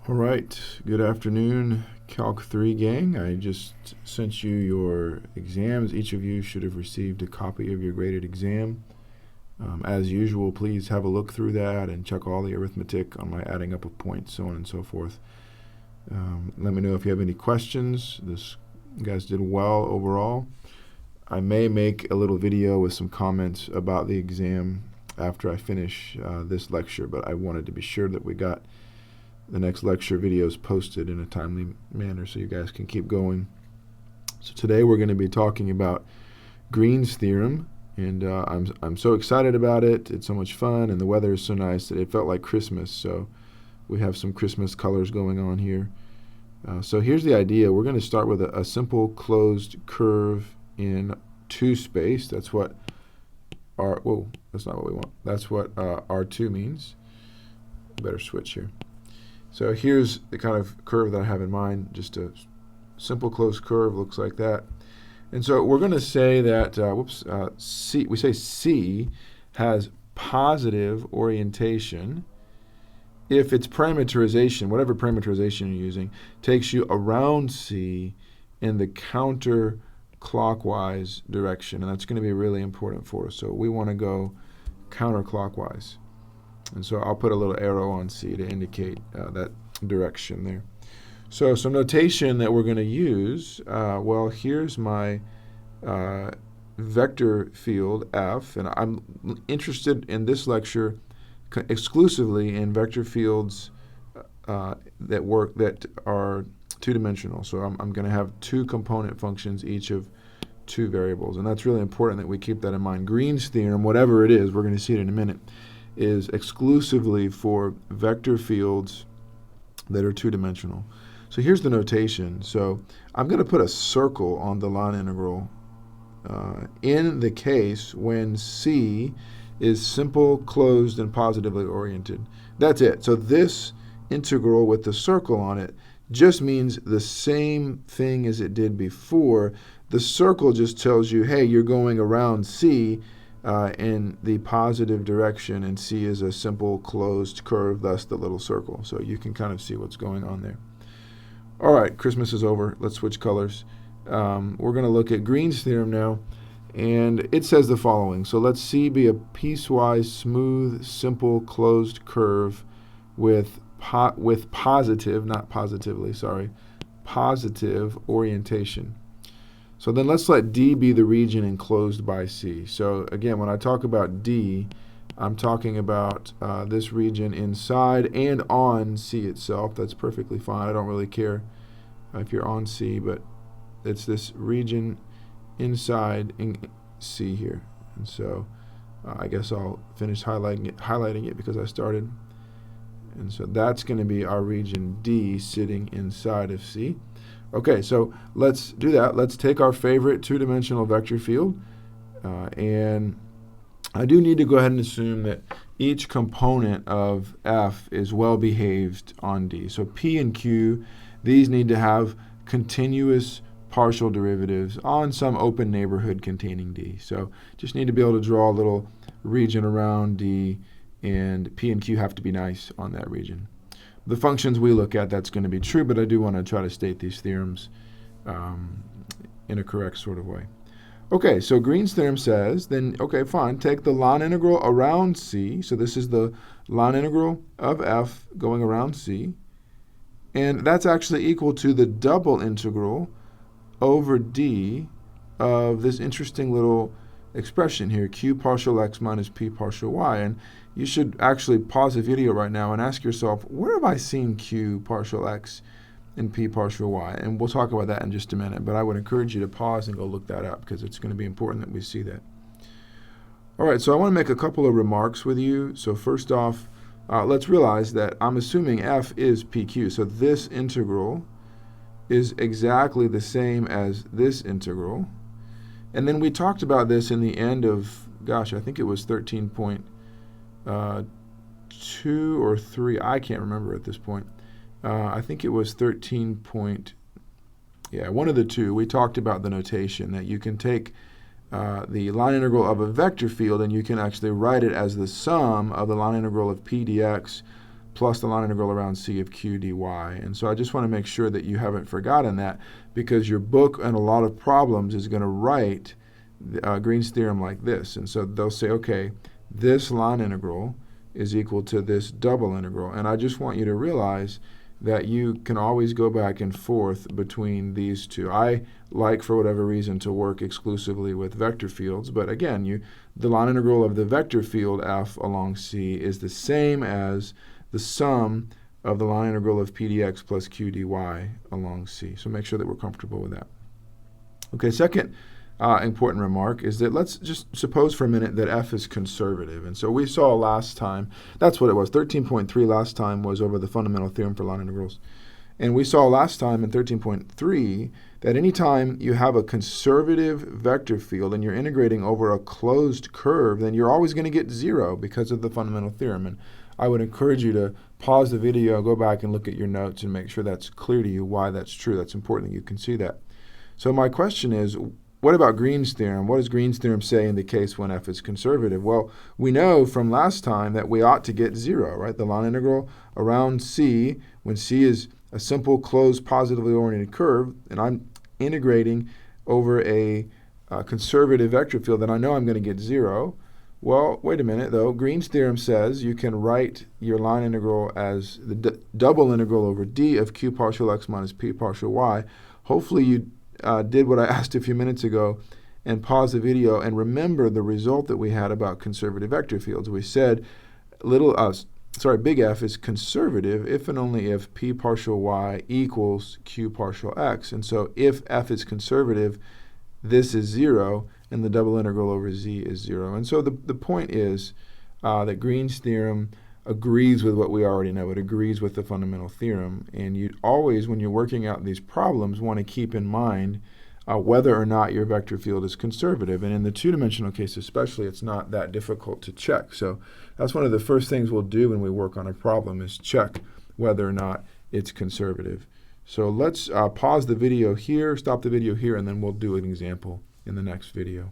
All right, good afternoon, Calc 3 gang. I just sent you your exams. Each of you should have received a copy of your graded exam. As usual, please have a look through that and check all the arithmetic on my adding up of points, so on and so forth. Let me know if you have any questions. You guys did well overall. I may make a little video with some comments about the exam after I finish this lecture, but I wanted to be sure that we got the next lecture videos posted in a timely manner so you guys can keep going. So today we're going to be talking about Green's theorem, and I'm so excited about it. It's so much fun, and the weather is so nice that it felt like Christmas. So we have some Christmas colors going on here. So here's the idea. We're going to start with a simple closed curve in 2 space. That's what that's not what we want. That's what R2 means. Better switch here. So here's the kind of curve that I have in mind. Just a simple closed curve looks like that. And so we're going to say that C. We say C has positive orientation if its parameterization, whatever parameterization you're using, takes you around C in the counterclockwise direction, and that's going to be really important for us. So we want to go counterclockwise. And so I'll put a little arrow on C to indicate that direction there. So some notation that we're going to use, well, here's my vector field F, and I'm interested in this lecture exclusively in vector fields that are two-dimensional. So I'm going to have 2 component functions, each of 2 variables, and that's really important that we keep that in mind. Green's theorem, whatever it is, we're going to see it in a minute, is exclusively for vector fields that are 2-dimensional. So here's the notation. So I'm going to put a circle on the line integral in the case when C is simple, closed, and positively oriented. That's it. So this integral with the circle on it just means the same thing as it did before. The circle just tells you, hey, you're going around C in the positive direction, and C is a simple closed curve, thus the little circle. So you can kind of see what's going on there. All right, Christmas is over. Let's switch colors. We're going to look at Green's theorem now, and it says the following. So let C be a piecewise, smooth, simple, closed curve with positive, not positively, sorry, positive orientation. So then let's let D be the region enclosed by C. So again, when I talk about D, I'm talking about this region inside and on C itself. That's perfectly fine. I don't really care if you're on C, but it's this region inside in C here. And so I guess I'll finish highlighting it because I started. And so that's going to be our region D sitting inside of C. Okay, so let's do that. Let's take our favorite 2-dimensional vector field, and I do need to go ahead and assume that each component of F is well behaved on D. So P and Q, these need to have continuous partial derivatives on some open neighborhood containing D. So just need to be able to draw a little region around D, and P and Q have to be nice on that region. The functions we look at, that's going to be true, but I do want to try to state these theorems in a correct sort of way. Okay, so Green's theorem says, then, okay, fine, take the line integral around C. So this is the line integral of F going around C. And that's actually equal to the double integral over D of this interesting little expression here, Q partial X minus P partial Y. And you should actually pause the video right now and ask yourself, where have I seen Q partial X and P partial Y? And we'll talk about that in just a minute, but I would encourage you to pause and go look that up because it's going to be important that we see that. All right, so I want to make a couple of remarks with you. So first off, let's realize that I'm assuming F is PQ. So this integral is exactly the same as this integral. And then we talked about this in the end of, gosh, I think it was 13.2 or 3. I can't remember at this point. I think it was 13. One of the two. We talked about the notation that you can take the line integral of a vector field and you can actually write it as the sum of the line integral of p dx plus the line integral around c of q dy. And so I just want to make sure that you haven't forgotten that, because your book and a lot of problems is going to write Green's theorem like this. And so they'll say, okay, this line integral is equal to this double integral. And I just want you to realize that you can always go back and forth between these two. I like, for whatever reason, to work exclusively with vector fields, but again, the line integral of the vector field f along c is the same as the sum of the line integral of p dx plus q dy along c. So make sure that we're comfortable with that. Okay, second important remark is that let's just suppose for a minute that f is conservative. And so we saw last time, that's what it was. 13.3 last time was over the fundamental theorem for line integrals. And we saw last time in 13.3 that anytime you have a conservative vector field and you're integrating over a closed curve, then you're always going to get 0 because of the fundamental theorem. And I would encourage you to pause the video, go back and look at your notes and make sure that's clear to you why that's true. That's important that you can see that. So my question is, what about Green's theorem? What does Green's theorem say in the case when f is conservative? Well, we know from last time that we ought to get 0, right? The line integral around c, when c is a simple closed positively oriented curve, and I'm integrating over a conservative vector field, then I know I'm going to get 0. Well, wait a minute though. Green's theorem says you can write your line integral as the double integral over d of q partial x minus p partial y. Hopefully you did what I asked a few minutes ago and pause the video and remember the result that we had about conservative vector fields. We said big F is conservative if and only if p partial y equals q partial x. And so if f is conservative, this is 0, and the double integral over z is 0. And so the point is that Green's theorem agrees with what we already know. It agrees with the fundamental theorem. And you always, when you're working out these problems, want to keep in mind whether or not your vector field is conservative. And in the two-dimensional case especially, it's not that difficult to check. So that's one of the first things we'll do when we work on a problem, is check whether or not it's conservative. So let's pause the video here, stop the video here, and then we'll do an example in the next video.